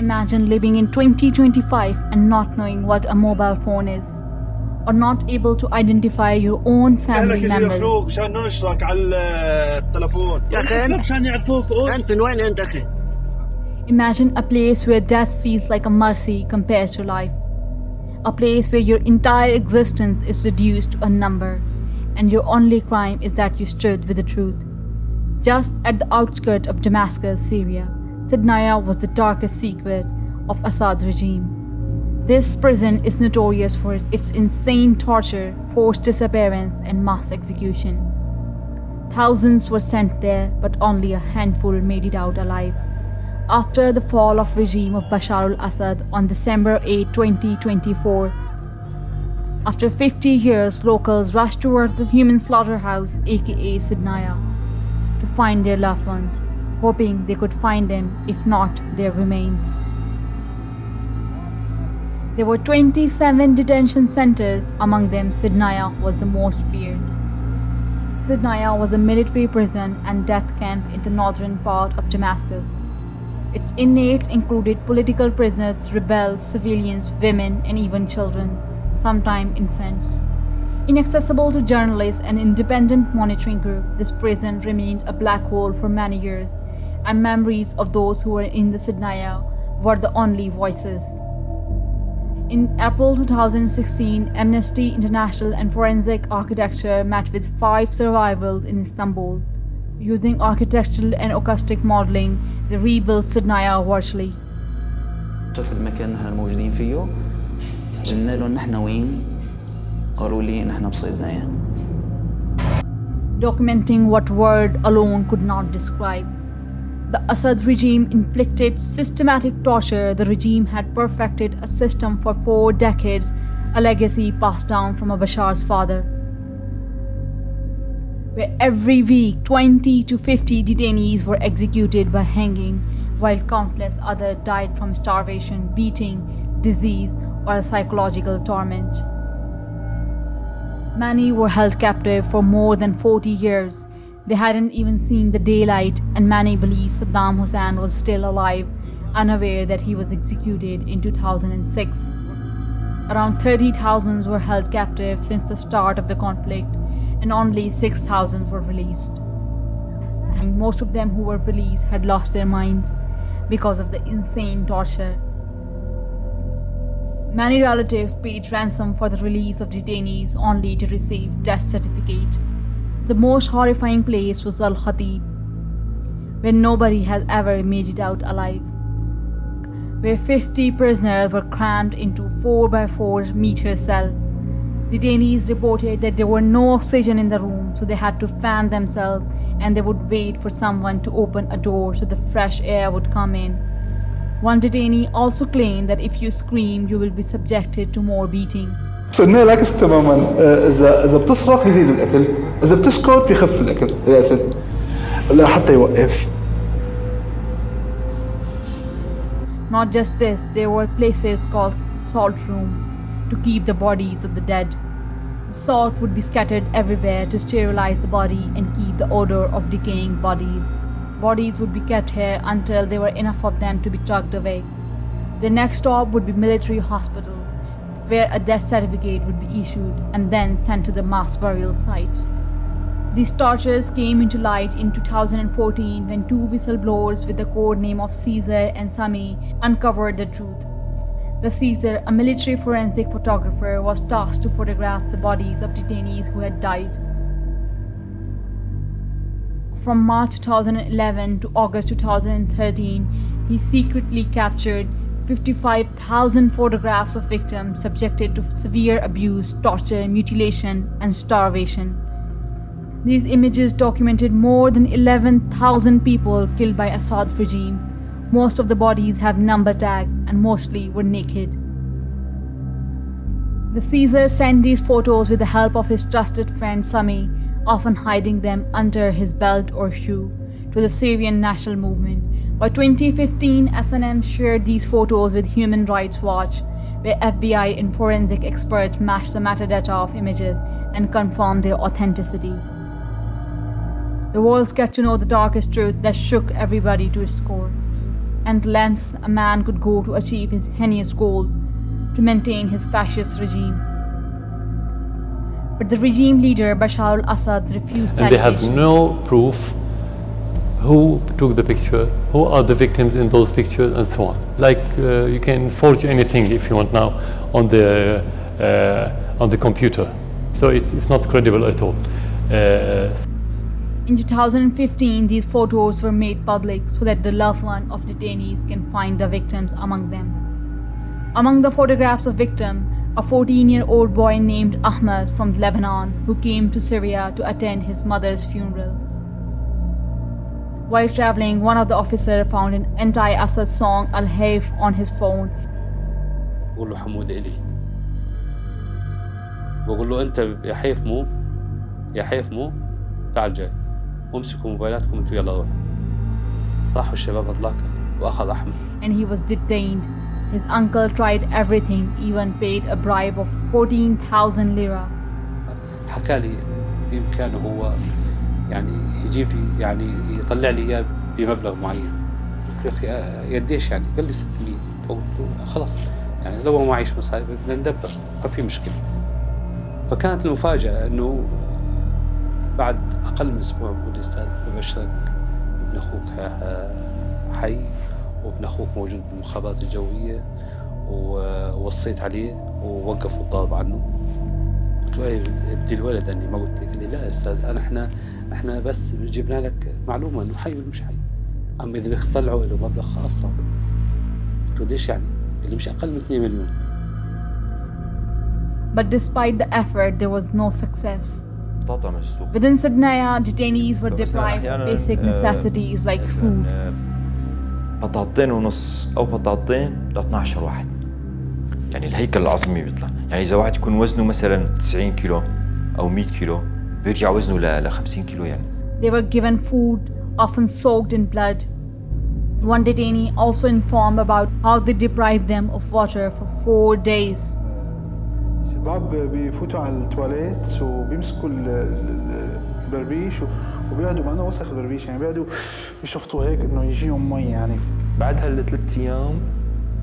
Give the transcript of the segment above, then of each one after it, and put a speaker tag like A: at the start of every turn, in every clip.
A: imagine living in 2025 and not knowing what a mobile phone is, or not able to identify your own family members.
B: عشان نشرك على التلفون
C: يا اخي
B: عشان يعرفوك
C: انت من وين انت اخي؟
A: Imagine a place where death feels like a mercy compared to life. A place where your entire existence is reduced to a number, and your only crime is that you stood with the truth. Just at the outskirts of Damascus, Syria, Sednaya was the darkest secret of Assad's regime. This prison is notorious for its insane torture, forced disappearance, and mass execution. Thousands were sent there, but only a handful made it out alive. After the fall of regime of Bashar al-Assad on December 8, 2024, after 50 years, locals rushed toward the human slaughterhouse, aka Sednaya, to find their loved ones, hoping they could find them, if not their remains. There were 27 detention centers, among them Sednaya was the most feared. Sednaya was a military prison and death camp in the northern part of Damascus. Its inmates included political prisoners, rebels, civilians, women, and even children, sometimes infants. Inaccessible to journalists and independent monitoring group, this prison remained a black hole for many years, and memories of those who were in the Sednaya were the only voices. In April 2016, Amnesty International and Forensic Architecture met with 5 survivors in Istanbul. Using architectural and acoustic modeling, they rebuilt Sednaya virtually.
D: المكان نحن الموجودين فيه قلنا لهم نحن وين؟ قالوا لي نحن بصيدنايا.
A: Documenting what word alone could not describe. The Assad regime inflicted systematic torture. The regime had perfected a system for 4 decades, a legacy passed down from Bashar's father, where every week 20 to 50 detainees were executed by hanging, while countless others died from starvation, beating, disease, or psychological torment. Many were held captive for more than 40 years. They hadn't even seen the daylight, and many believed Saddam Hussein was still alive, unaware that he was executed in 2006. Around 30,000 were held captive since the start of the conflict, and only 6,000 were released. And most of them who were released had lost their minds because of the insane torture. Many relatives paid ransom for the release of detainees only to receive death certificate. The most horrifying place was Al-Khatib, where nobody has ever made it out alive, where 50 prisoners were crammed into 4x4 meter cell. Detainees reported that there were no oxygen in the room, so they had to fan themselves, and they would wait for someone to open a door so the fresh air would come in. One detainee also claimed that if you scream, you will be subjected to more beating.
E: صرنا العكس تماما. إذا بتصرخ بيزيد القتل، إذا بتسكت بيخف القتل لا حتى يوقف.
A: Not just this, there were places called salt room to keep the bodies of the dead. The salt would be scattered everywhere to sterilize the body and keep the odor of decaying bodies. Bodies would be kept here until there were enough of them to be trucked away. The next stop would be military hospitals, where a death certificate would be issued and then sent to the mass burial sites. These tortures came into light in 2014 when 2 whistleblowers with the code name of Caesar and Sami uncovered the truth. The Caesar, a military forensic photographer, was tasked to photograph the bodies of detainees who had died. From March 2011 to August 2013, he secretly captured 55,000 photographs of victims subjected to severe abuse, torture, mutilation, and starvation. These images documented more than 11,000 people killed by Assad's regime. Most of the bodies have number tags and mostly were naked. The Caesar sent these photos with the help of his trusted friend Sami, often hiding them under his belt or shoe, to the Syrian national movement. By 2015, S&M shared these photos with Human Rights Watch, where FBI and forensic experts matched the metadata of images and confirmed their authenticity. The world got to know the darkest truth that shook everybody to its core. and lengths a man could go to achieve his heinous goals to maintain his fascist regime. But the regime leader Bashar al-Assad refused the
C: And they have
A: allegations.
C: no proof who took the picture, who are the victims in those pictures, and so on. Like you can forge anything if you want now on the computer. So it's not credible at all.
A: In 2015, these photos were made public so that the loved one of detainees can find the victims among them. Among the photographs of victim, a 14-year-old boy named Ahmed from Lebanon who came to Syria to attend his mother's funeral. While traveling, one of the officers found an anti-Assad song Al-Hayf on his phone.
F: بقول له حمود إلي، بقول له أنت يا حيف مو تعال جاي وامسكوا موبايلاتكم انتوا يلا روحوا. راحوا الشباب اطلاقا واخذ احمد. And he was detained.
A: His uncle tried everything, even paid a bribe of 14,000 lira.
F: حكى لي بإمكانه هو يعني يجيب لي يعني يطلع لي إياه بمبلغ معين. قلت له يا أخي قديش يعني؟ قال لي 600. فقلت له خلاص يعني لو ما معيش مصاري بدنا ندبر ما في مشكلة. فكانت المفاجأة إنه بعد أقل من أسبوع بقول لي أستاذ ببشرك ابن أخوك حي وابن أخوك موجود بالمخابرات الجوية ووصيت عليه ووقفوا الضرب عنه. قلت له إيه بدي الولد أني ما قلت لك. قال لي لا يا أستاذ إحنا بس جبنا لك معلومة إنه حي ولا مش حي. أما إذا بدك تطلعوا له مبلغ خاص. قلت له ليش يعني؟ قال لي مش أقل من 2 مليون.
A: But despite the effort, there was no success. Within Sednaya, detainees were deprived of basic necessities like food.
G: بطاطين ونص أو بطاطين ل 12 واحد. يعني الهيكل العظمي بيطلع. يعني إذا واحد يكون وزنه مثلا 90 كيلو أو 100 كيلو بيرجع وزنه ل 50 كيلو يعني.
A: They were given food, often soaked in blood. One detainee also informed about how they deprived them of water for 4 days.
E: الشباب بيفوتوا على التواليت وبيمسكوا البربيش وبيقعدوا مع انه وسخ البربيش يعني بيقعدوا بيشفطوا هيك انه يجيهم مي يعني.
H: بعد هال3 ايام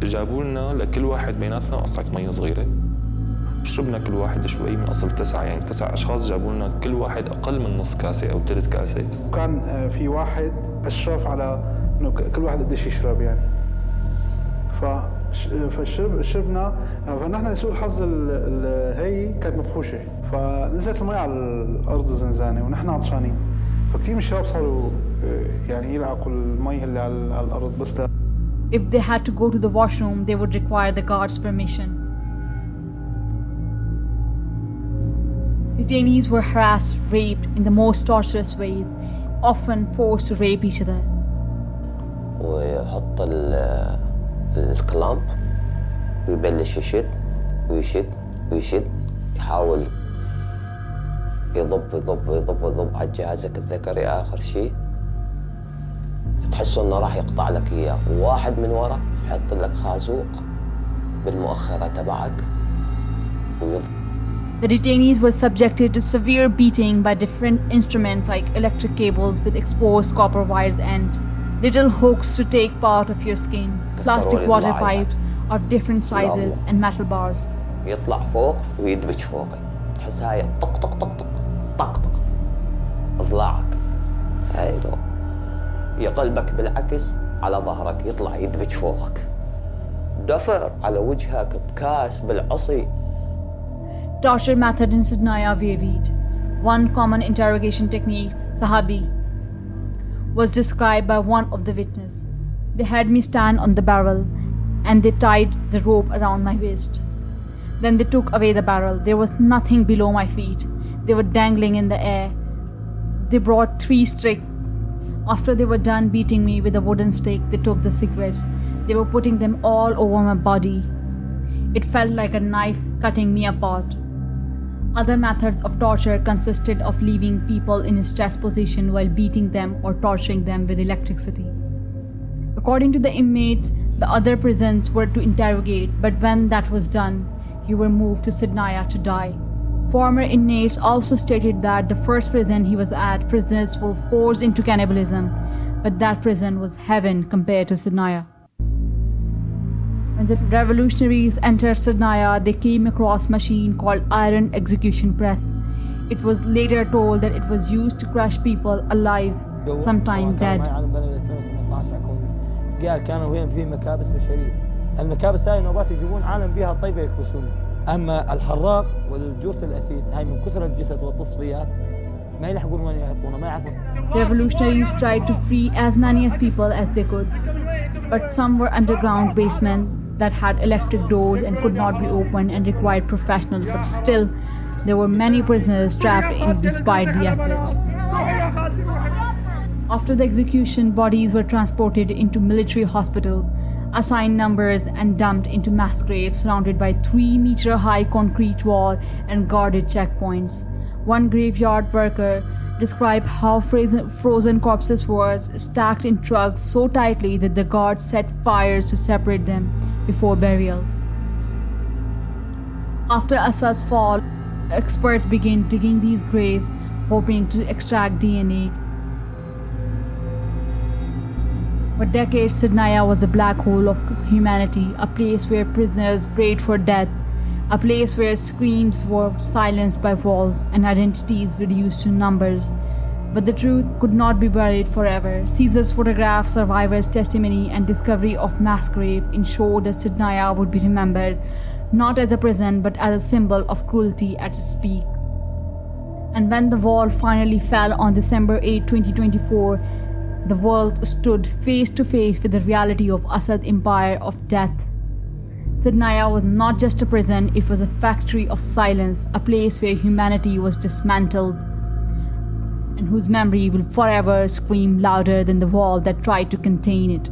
H: جابوا لنا لكل واحد بيناتنا قصعة مي صغيرة. شربنا كل واحد شوي من اصل 9 يعني 9 اشخاص جابوا لنا كل واحد اقل من نص كاسة او 3 كاسة.
E: وكان في واحد اشراف على انه كل واحد قديش يشرب يعني. فشربنا فنحن سوء الحظ هي كانت مفحوشه فنزلت المي على الارض زنزانه ونحن عطشانين فكتير من الشباب صاروا يعني يلعقوا المي اللي على الارض بس.
A: If they had to go to the washroom, they would require the guard's permission. Detainees were harassed, raped in the most torturous ways, often forced to rape each other.
I: ويحط الكلامب ويبلش يشد يحاول يضب على جهازك الذكري. آخر شيء تحسه انه راح يقطع لك اياه وواحد من ورا يحط لك خازوق بالمؤخرة تبعك
A: The detainees were subjected to severe beating by different instruments like electric cables with exposed copper wires and little hooks to take part of your skin, plastic water pipes of different sizes and metal bars.
I: يطلع فوق ويدبج فوقي تحس هاي طق طق طق طق طق طق اضلاعك هاي لو يقلبك بالعكس على ظهرك يطلع يدبج فوقك دفر على وجهك بكاس بالعصي.
A: Torture method in Sednaya varied. One common interrogation technique, Sahabi, was described by one of the witnesses. They had me stand on the barrel and they tied the rope around my waist. Then they took away the barrel. There was nothing below my feet. They were dangling in the air. They brought 3 sticks. After they were done beating me with a wooden stick, they took the cigarettes. They were putting them all over my body. It felt like a knife cutting me apart. Other methods of torture consisted of leaving people in a stress position while beating them or torturing them with electricity. According to the inmates, the other prisons were to interrogate, but when that was done, you were moved to Sednaya to die. Former inmates also stated that the first prison he was at, prisoners were forced into cannibalism, but that prison was heaven compared to Sednaya. When the revolutionaries entered Sednaya, they came across a machine called iron execution press. It was later told that it was used to crush people alive, sometimes dead.
J: قال كانوا هنا في مكابس بشرية. المكابس هاي نوبات يجيبون عالم بها طيبة يكبسون. أما الحراق والجوث الأسيد هاي من كثر الجثث والتصفيات ما يلحقون وين يحطونه ما يعرفون.
A: Revolutionaries tried to free as many as people as they could, but some were underground basements that had electric doors and could not be opened and required professionals, but still there were many prisoners trapped in despite the effort. After the execution, bodies were transported into military hospitals, assigned numbers and dumped into mass graves surrounded by 3-meter-high concrete wall and guarded checkpoints. One graveyard worker described how frozen corpses were stacked in trucks so tightly that the guards set fires to separate them before burial. After Assad's fall, experts began digging these graves, hoping to extract DNA. For decades, Sednaya was a black hole of humanity, a place where prisoners prayed for death, a place where screams were silenced by walls and identities reduced to numbers. But the truth could not be buried forever. Caesar's photographs, survivors' testimony, and discovery of mass graves ensured that Sednaya would be remembered not as a prison but as a symbol of cruelty at its peak. And when the wall finally fell on December 8, 2024, the world stood face to face with the reality of Assad's empire of death. Sednaya was not just a prison, it was a factory of silence, a place where humanity was dismantled, and whose memory will forever scream louder than the wall that tried to contain it.